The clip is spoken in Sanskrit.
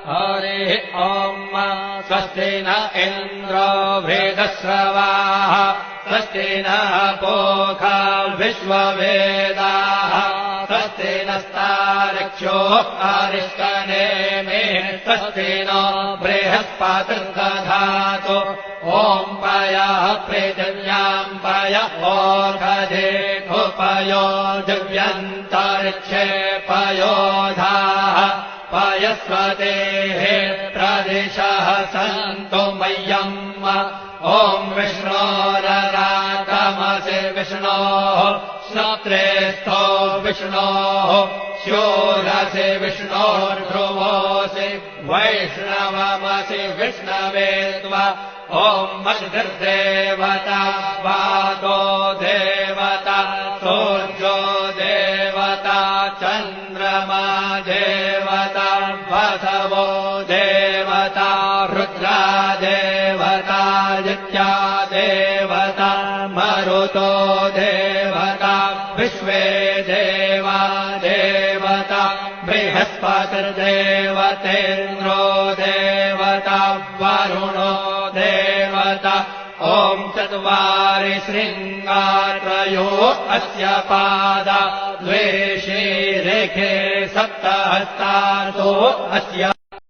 हरिः ॐ स्वस्ति न इन्द्रो वृद्धश्रवाः स्वस्ति नः पूषा विश्ववेदाः स्वस्ति नस्तार्क्ष्यो अरिष्टनेमिः स्वस्ति नो बृहस्पतिर्दधातु ॐ पयः पृथिव्याम् पय ओषधेऽपयो दिव्यन्तरिक्षे पयोधाः पयस्वतेः प्रदिशः सन्तु मह्यम् ॐ विष्णोररातमसि विष्णोः श्रोत्रेस्थो विष्णोः शूरसि विष्णोर्ध्रुवोऽसि वैष्णवमसि विष्णवे त्वा ॐ मद्भिर्देवता वातो देवता सूर्यो देवता चन्द्रमा देवता वसवो देवता रुद्रा देवता यज्ञा देवता मरुतो देवता विश्वे देवा देवता बृहस्पतिर्देवतेन्द्रो देवता वरुणो देवता ॐ चत्वारि शृङ्गात्रयो अस्य पादा द्वे शीरेखे सप्तहस्तासो अस्य